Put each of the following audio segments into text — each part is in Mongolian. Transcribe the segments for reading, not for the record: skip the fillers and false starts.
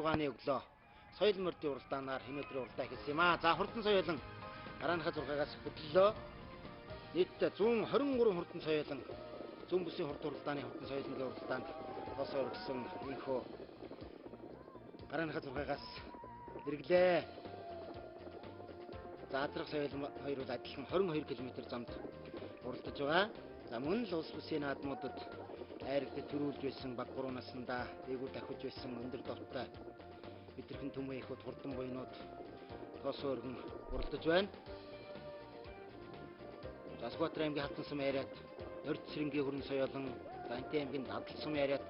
16-ны өглөө соёл мөрдийн уралдаанаар өнөөдрийн уралдаа эхэлсэн юм аа. За хурдан соёлон гарааныхаа 6-аас хөдлөлөө. Нийтдээ 123 хурдан соёлон зүүн бүсийн хурд уралдааны хурдан соёлонгийн уралдаанд тоосоо өргөсөн инхөө гарааныхаа 6-аас эргэлээ. За адрах соёл хоёр бол адилхан 22 км замд уралдаж байгаа. За мөн л улс бүсийн наадмуудад айрагд төрүүлж байсан баг 3 наснда дээгүүр давхиж байсан өндөр довтой бидэрхэн түмэн ихүүд хурдан буйнууд тоосоо өргөн уралдаж байна. За Сүхбаатар аймгийн Халтан сум яриад Орд цэрэнгийн хүрэн соёлон, Ганти аймгийн Дадал сум яриад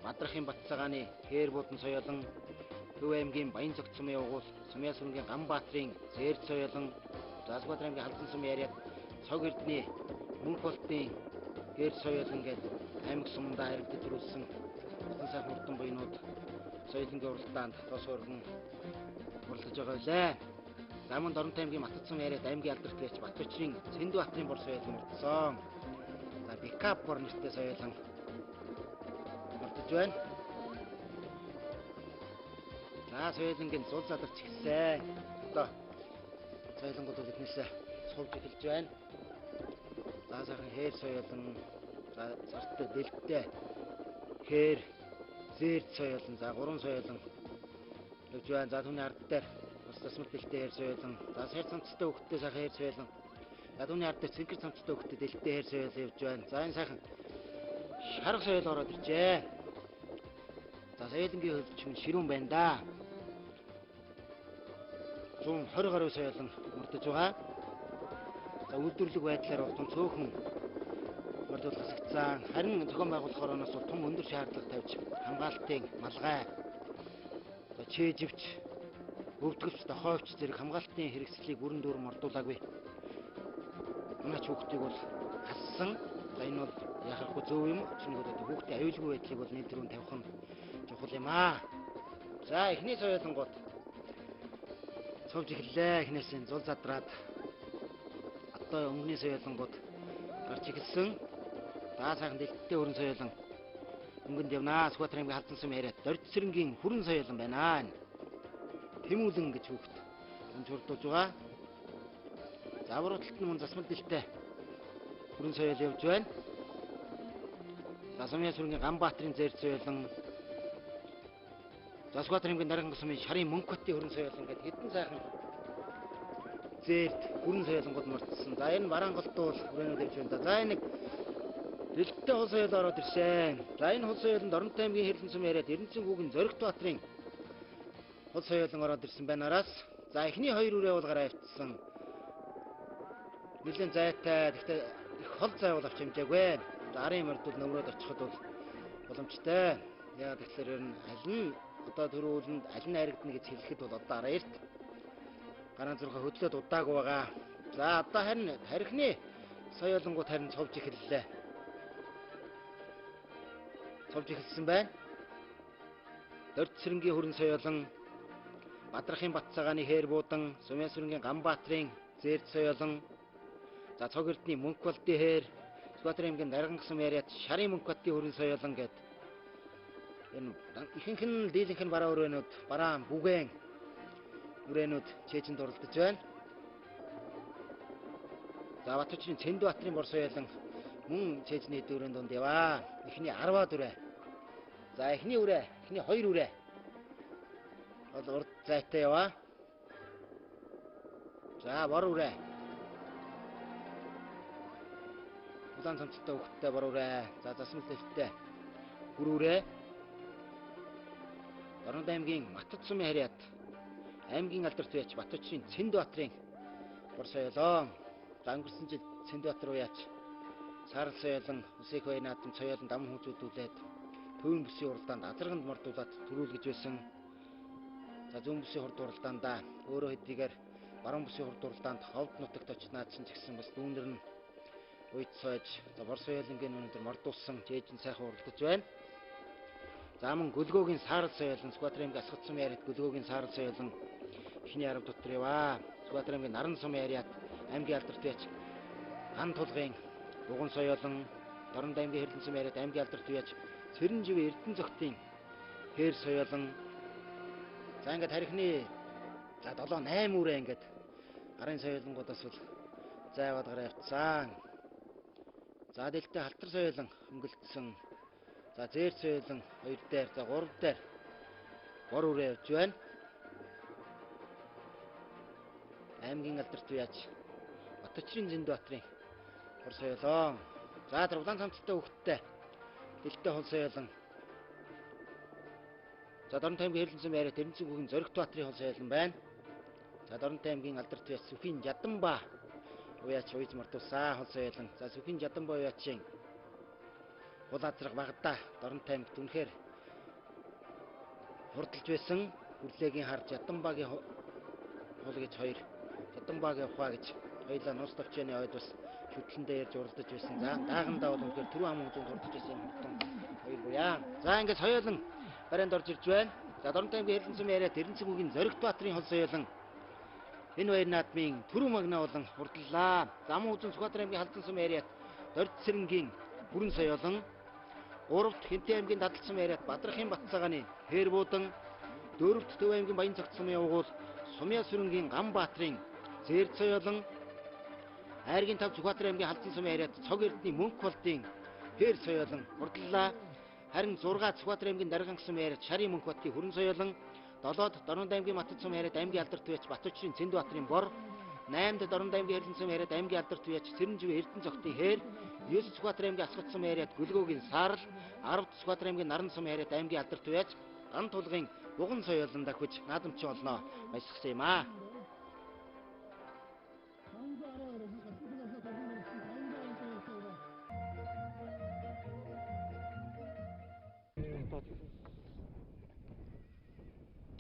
Мадрахын Батцагааны хээр буудан соёлон, Төв аймгийн Баян цогц сумын угуул, Сумьяа сүрэнгийн Ганбаатарын Зээрд соёлон, за Сүхбаатар аймгийн Халзан сум яриад Цог эрдний Мөнх болтын хээр соёлон гэдэг аймаг сумдаа айрагд төрүүлсэн олон сайхан хурдан буйнууд соёлонгийн уралдаанд тоосоо өргөн уралдаж байгаа билээ. За мөн Дорнот аймгийн Матад сум яриад аймгийн алдарт байж Батбачрын Цэндбаатарын бор соёлон урдсан. За Пикап бор нэртэй соёлон урдаж байна. За соёлонгийн зул задарч эхэлсэн. Одоо соёлонгууд бол эхнээсээ суулж эхэлж байна. За сайхан хээр соёлон, за цартай дэлттэй хээр, зээрд соёлон, за гурван соёлон явж байна. За түүний ард дээр бас засмал дэлттэй хээр соёлон, за сар цамцтай хөвгттэй сайхан хээр соёлон. За түүний ард дээр цэнхэр цамцтай хөвгттэй дэлттэй хээр соёлон явж байна. За энэ сайхан шарга соёл ороод иржээ. За соёлонгийн хөлч ширүүн байна да. 120 гаруй соёлон мөрдөж байгаа. За үйлдвэрлэх байдлаар бол том цөөхөн мөрдөл хасагдсан. Харин зохион байгуулах орооноос бол том өндөр шаардлага тавьж хамгаалтын малгай, за чэживч, өвдгөвч, дохойвч зэрэг хамгаалтын хэрэгслийг бүрэн дүүрэн мордуулаагүй. Манайч хүүхдийг бол хассан. За энэ бол яхахгүй зөв юм. Учир нь одоо хүүхдийн аюулгүй байдлыг бол нээлтрүүн тавих нь чухал юм аа. За эхний соёлонгууд цовж эхэллээ. Эхнээсээ зул задраад одоо өнгөний соёлонгууд гарч эхэлсэн. За сайхан дэлттэй хүрэн соёлон өнгөнд явнаа. Сүхбаатар аймгийн Халзан сум яриад Орд цэрэнгийн хүрэн соёлон байна. Тэмүүлэн гэж хүүхд энэ хурдуулж байгаа. За аврал талд нь мөн засмал дэлттэй хүрэн соёл явж байна. За Сумьяа сүрэнгийн Ганбаатарын Зээрд соёлон, за Сүхбаатар аймгийн Дарган сумын Шарын Мөнх хотын хүрэн соёлон гэдэг хэдэн сайхан зээрд хүрэн соёлонгууд мөрдсөн. За энэ Бараанголтуул хүрээнүүд явж байна. За энэ дэлттэй хол соёл ороод ирсэн. За энэ хол соёлонд Дорнот аймгийн Хэрлэн сум яриад Эрдэнэцэн хүүгийн Зоригт Баатарын хол соёлон ороод ирсэн байна араас. За эхний хоёр үрээ бол гараа авчихсан. Нэлээд зайтай, гэхдээ их хол зайвал авч хэмжээгүй. За арын мордод нөмрөөд очиход бол боломжтой. Яа тэгэхээр ер нь аль нь одоо төрүүлэнд аль нь айрагдана гэж хэлэхэд бол одоо араа эрт гараан зурхаа хөдлөөд удаагүй байгаа. За одоо харин тархины соёлонгууд харин цовж эхэллээ. Цовж эхэлсэн байна. Орд цэрэнгийн хүрэн соёлон, Мадрахын Батцагааны хээр буудан, Сумьяа сүрэнгийн Ганбаатарын Зээрд соёлон, за Цог эрдний Мөнх болтын хээр, Сүхбаатар аймгийн Дарган сум яриад Шарын Мөнх хотын хүрэн соёлон гэд энэ ихэнх нь дийлэнх нь бараа үрээнүүд, бараан бүгэн үрээнүүд чэйжинд уралдаж байна. За Батбачрын Цэндбаатарын бор соёлон мөн чэйжний дөрөнд донд яваа. Эхний 10-аад үрээ. За эхний үрээ, эхний 2 үрээ бол урд зайтай яваа. За бор үрээ. Улаан цамцтай хөвгттэй бор үрээ. За засмал дэлттэй бүр үрээ. Дорнот аймгийн Матад сумын харьяат аймгийн алдарт байж Батбачрын Цэндбаатарын бор соёлоо. За өнгөрсөн жил Цэндбаатар уяач саарл соёлон, Усих бай наадам соёлон дам хүүзүүдүүлээд төвийн бүсийн уралдаанд азарганд мордуулаад төрүүлгэж байсан. За зүүн бүсийн хурд уралдаандаа өөрөө хэдийгээр баруун бүсийн хурд уралдаанд ховд нутагт очиж наадсан ч гэсэн бас дүүнэр нь уйд сойж, за бор соёлонгийн өндөр мордуулсан чэйжин сайхан уралдаж байна. За мөн Гөлгөөгийн саарл соёлон, Сүхбаатар аймгийн Асгат сум яриад Гөлгөөгийн саарл соёлон эхний 10 дотор яваа. Сүхбаатар аймгийн Наран сум яриад аймгийн алдарт байж Ган тулгын Буган соёлон, Дорнот аймгийн Хэрлэн сум яриад аймгийн алдарт байж Цэрэнжив Эрдэнэ цогтын хээр соёлон, За ингээд тарихны за 7 8 үрээ ингээд гарын соёлонгуудаас бол зайваад гараа явцсан. За дэлтэй халтар соёлон өнгөлдсөн. За зээр соёлон 2 дээр, за 3 дээр 3 үрээ явж байна. Аймгийн алдарт яаж Батчрын Зэндбаатарын хор соёлон. За тэр улаан цамцтай хөвгттэй дэлтэй хол соёлон. За Дорнот аймгийн Хэрлэнсэн байраа Тэрэнцэн хүүгийн Зоригт Баатарын хол соёлон байна. За Дорнот аймгийн алдарт яаж Сүхийн Жаданба уяач уйж мартуулсан хол соёлон. За Сүхийн Жаданба уяачийн хул азраг Багада Дорнот аймагт үнэхээр хурдалж байсан хүрлээгийн хар Жаданбагийн хол гэж хоёр Жаданбагийн ухаа гэж хоёулаа нус тавчааны ойд бас шүтлэндээ ярьж уралдаж байсан. За даагандаа бол үнэхээр түрүү ам хүнзэнд хурдалж байсан хурдан хоёр буяа. За ингээд соёлон барайнд орж ирж байна. За Дорнот аймгийн Хэрлэнсэн байраа Тэрэнцэн хүүгийн Зоригт Баатарын хол соёлон. Энэ баяр наадмын түрүү магнаа болон хурдлаа. За ам хүнзэн Сүхбаатар аймгийн Халдсан байраа Дорд Сэрэнгийн бүрэн соёлон. 3-т Хэнтэй аймгийн Дадалсан байраа Бадрахын Батцаагааны Хээр буудан. 4-т Төв аймгийн Баян цагт сумын угуул Сумья сүрэнгийн Ган Баатрын Зээр соёлон. Айргийн 5 Сүхбаатар аймгийн Халдсан байраа Цог Эрдэнэ Мөнх болдын Хээр соёлон хурдлаа. Харин 6 Сүхбаатар аймгийн Даргангсан байраа Шарын Мөнх Баттын хүрэн соёлон. 7-д Дорнод аймгийн Матцсан байраа аймгийн алдарт байж Батчрын Зэндбаатарын бор. 8-д Дорнод аймгийн Хэрлэнсэн байраа аймгийн алдарт байж Цэрэнжив Эрдэнэ цогтын Хээр. 9 Сүхбаатар аймгийн Асгатсан байраа Гөлгөөгийн Саарл. 10-д Сүхбаатар аймгийн Нарансан байраа аймгийн алдарт байж Ган тулгын Буган соёлон дахиж наадамчин олноо баясгасан юм аа.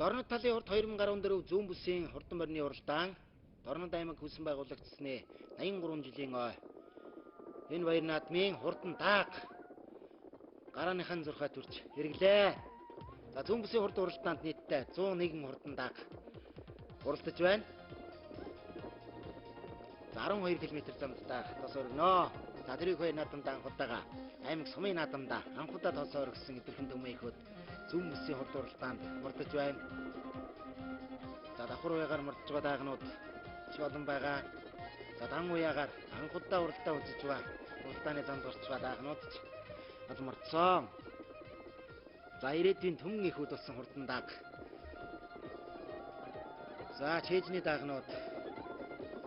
Дорнод талын урд 2014 зүүн бүсийн хурдан морины уралдаан Дорнод аймаг хүлсэн байгуулагдсны 83 жилийн ой. Энэ баяр наадмын хурдан дааг гарааныхан зурхай төрж хэрэглээ. За зүүн бүсийн хурд уралдаанд нийтдээ 101 хурдан дааг уралдаж байна. За 12 км замдаа тос өргөнөө. За тэрийг хоёр наадамдаа анхудаага аймаг сумын наадамдаа анхудаа тос өргөсөн идэвхэн төмөйхөд зүүн бүсийн хурд уралдаанд мордож байна. За давхар уяагаар мордож байгаа даагнууд ч олон байгаа. За дан уяагаар анхудаа уралдаа үзэж байгаа. Уралдааны замд гарч байгаа даагнууд ч олон мордсон. За ирээдүйн түмэн их үд болсон хурдан дааг. За чэйжний даагнууд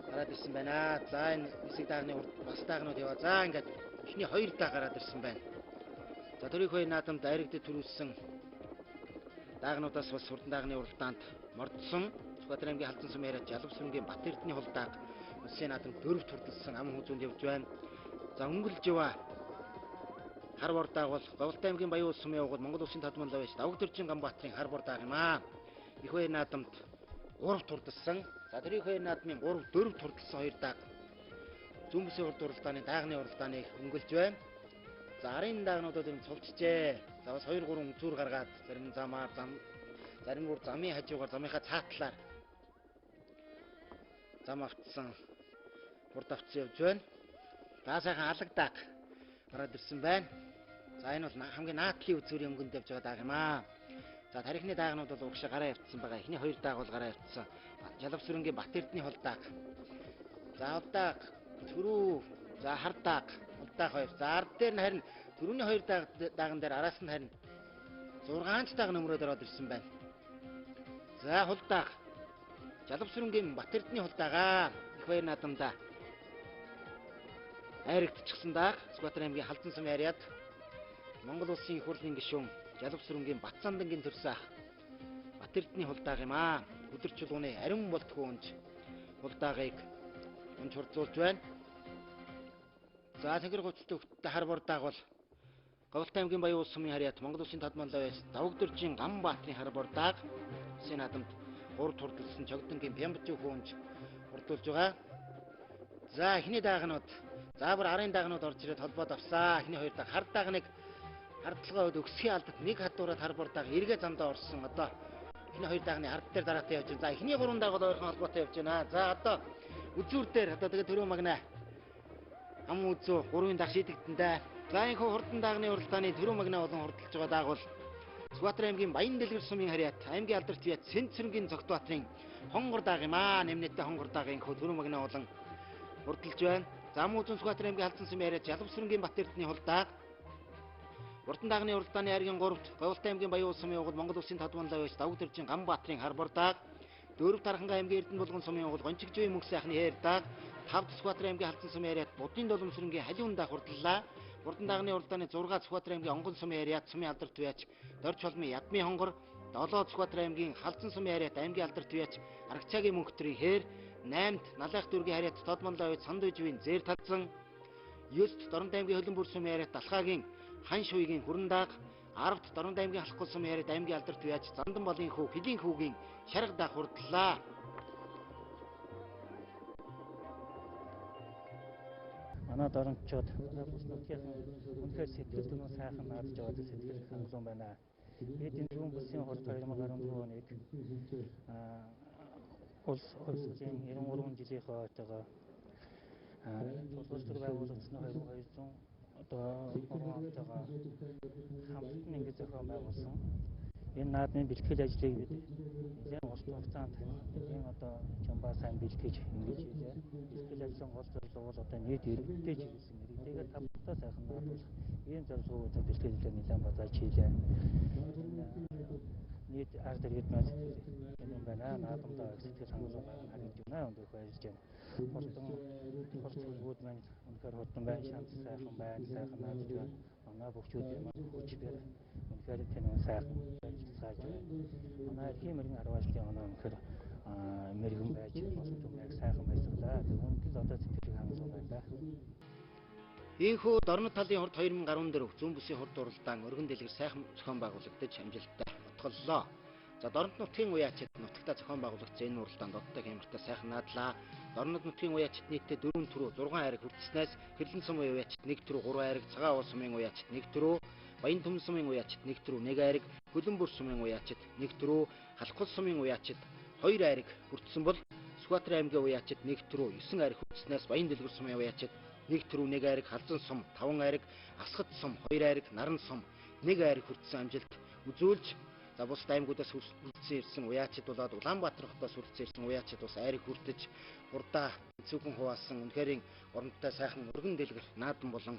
гараад ирсэн байна. За энэ хэсэг даагны бас даагнууд яваа. За ингээд эхний 2 дааг гараад ирсэн байна. За төрийн хоёр наадамд айрагдд төрүүлсэн даагнуудаас бас хурдан даагны уралдаанд мордсон. Сүхбаатар аймгийн Халдсан сумын яриач Ялавсрынгийн Бат Эрдэнэ хол дааг улсын наадамд 4-т хурдалсан ам хүзүүнд явж байна. За өнгөлж яваа хар бор дааг бол Говьлтай аймгийн Баян улс сумын угуул Монгол улсын татмал лавж Давг Дөржин Ган Баатрын хар бор дааг юм аа. Их баяр наадамд 3-т хурдалсан. За тэрийн хоёр наадмын 4-т хурдалсан 2 дааг зүүн бүсийн хурд уралдааны даагны уралдааныг өнгөлж байна. За арын даагнуудад энэ цулжжээ. За бас 2-3 үзүүр гаргаад зарим замаар зарим бүр замын хажуугаар замынхаа цаатлаар зам автсан хурд автсан явж байна. За сайхан алаг дааг гараад ирсэн байна. За энэ бол хамгийн наадлын үзүүрийн өнгөнд явж байгаа дааг юм аа. За тарихны даагнууд бол урагшаа гараа явцсан байгаа. Эхний 2 дааг бол гараа явцсан. Жалавсрынгийн Бат Эрдэнэ хол дааг. За удааг түрүү за хар дааг удааг 2. За ард дээр нь харин түрүүний 2 дааган дээр араас нь харин 6 дааг нөмрөөд ороод ирсэн байна. За хол дааг Жалавсрынгийн Бат Эрдэнэ хол даагаа их баяр наадамдаа айрагдчихсан дааг Сүхбаатар аймгийн Халдсан сумын яриад Монгол улсын их хурлын гишүүн Жалавсрынгийн Батцаандангийн төрсөн Бат Эрдэнэ хол дааг юм аа. Өдөрчилгууны ариун болтгоо унж хол даагыг унж хурдлуулж байна. За тэнгэр гуцалтай хөлттэй хар бор дааг бол Говьлтай аймгийн Баян улс сумын харьяат Монгол улсын татмал лавж Давг Дөржин Ган Баатрын хар бор дааг улсын наадамд 3-т хурдалсан Чогдонгийн Пямбажуу хүнж хурдуулж байгаа. За эхний даагнууд за бүр арын даагнууд орж ирээд холбоод авсаа. Эхний 2 дааг хар даагныг хардлагаа өд өгсхийн алдад нэг хадуураад хар бор дааг эргээ замдаа орсон. Одоо эхний 2 даагны ард дээр дараатай явж байна. За эхний 3 дааг бол ойрхон холбоотой явж байна. За одоо үзүүр дээр одоо тэгээ төрөө магнаа ам үзүү 3-ын дааг шийдэгдэндээ. За энэ хурдан даагны уралдааны төрөө магнаа болон хурдалж байгаа дааг бол Сүхбаатарын аймгийн Баян Дэлгэр сумын харьяат аймгийн алдарт бие Цэнцэрэнгийн Цогтбаатарын хонгор даагийн нэмнэттэй хонгор даагийн хөө төрөө магнаа болон урдалж байна. Зам үзэн Сүхбаатарын аймгийн халдсан сумын харьяат Жалбсрэнгийн Бат Эрдэнэ хулдааг урдан дагны уралдааны хайргийн 3-т Говьлтай аймгийн Баян улс сумын угол Монгол улсын Тодмонлоо байж Давуу Тэржин Ганбаатарын харбар дааг 4-т Таранхай аймгийн Эрдэнэ булган сумын угол Гончигжийн мөнх сайхны хээр дааг 5-т Сүхбаатарын аймгийн халдсан сумын харьяат Будын Доломсрэнгийн Халиун даах урдлаа. Урдан дагны уралдааны 6 Сүхбаатарын аймгийн Онгон сумын харьяат сумын алдарт бияч Дорж холмын Ядмын хонгор 7 Сүхбаатарын аймгийн халдсан сумын харьяат аймгийн алдарт бияч Аргачаагийн мөнхтрийн хээр 8-т Налайх дүүргийн харьяат Тодмонлоо байж Сандуйжвийн зээр талцсан 9-т Дорнод аймгийн Хөлбөмбөр сумын харьяат Далхаагийн Хан шуйгийн хүрэн даах 10-т Дорнод аймгийн Халахгүй сумын харьяат аймгийн алдарт бияч Зандан болын хүү Хөлийн хүүгийн шарга даах хурдлаа. Манай дорноччууд бүснүүдийнхэн үнэхээр сэтгэл зүйн сайхан наадж яваад сэтгэл хангалуун байна. Бид энэ зүүн бүсийн хорт 2014 оныг улс хурлын 93 жилийнхээ ойтойгоо тулгуурлаг байгуулагдсны 2200 одоо 3 онтойгоо хамтан ингэж зохион байгуулсан. Энэ наадмын бэлтгэл ажлыг бид нэлээд урт хугацаанд нэлээд одоо чамбаа сайн бэлтгэж ингэж хийлээ. Бэлтгэл ажлын гол зорилго бол одоо нийт иргэдтэй чиглэсэн иргэдийгээ тавталтаа сайхан наадуулах ийм зорилготой бэлтгэл ажлыг нэлээд базааж хийлээ. Нийт ард иргэд маань энэ байна. Наадамдаа сэтгэл хангалуун байна харагдж байна. Өндөөх баярлж байна. Хурц хөлбүүд маань үнэхээр хурдан байна. Шанс сайхан байна. Сайхан наадж байна. Манай бөхчүүд маань хүч бэр үнэхээр тэнэн сайхан ажиллаж байна. Манай эрхийн мэрэгэн харваачлын оноо үнэхээр мэрэгэн байж боломжтой яг сайхан байсаглаа. Үүнтэй одоо сэтгэл хангалуун байна да. Ийхүү Дорнод талын хорт 2014 зүүн бүсийн хорт уралдаан өргөн дэлгэр сайхан зохион байгуулагдаж амжилттай отголлоо. За Дорнод нутгийн уяачид нутагтаа зохион байгуулагдсан энэ уралдаанд додтой хямртай сайхан наадлаа. Дорнод нутгийн уяачид нийтдээ 4 төрөө 6 айраг хүртснээс Хэрлэн сумын уяачид 1 төрөө 3 айраг, Цагаан уус сумын уяачид 1 төрөө, Баян Түмэн сумын уяачид 1 төрөө 1 айраг, Хөлбөмбөр сумын уяачид 1 төрөө, Халхул сумын уяачид 2 айраг хүртсэн бол Сүхбаатарын аймгийн уяачид 1 төрөө 9 айраг хүртснээс Баян Дэлгэр сумын уяачид 1 төрөө 1 айраг, Халзан сум 5 айраг, Асхад сум 2 айраг, Наран сум 1 айраг хүртсэн амжилт үзүүлж бус аймагуудаас хүртсэн ирсэн уяачид болоод Улаанбаатар хотоос хүртсэн ирсэн уяачид бас айраг хүртэж хурдаа цүхэн хуваасан үнэхээр оронтой сайхан өргөн дэлгэр наадам болон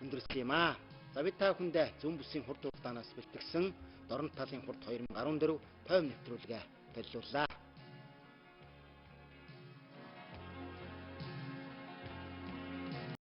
өндөрлөсөн юм аа. За бид та бүхэндээ зүүн бүсийн хурд уралдаанаас бэлтгэсэн Дорнод талын хурд 2014 тойм нэвтрүүлгээ төлөвлөлөө.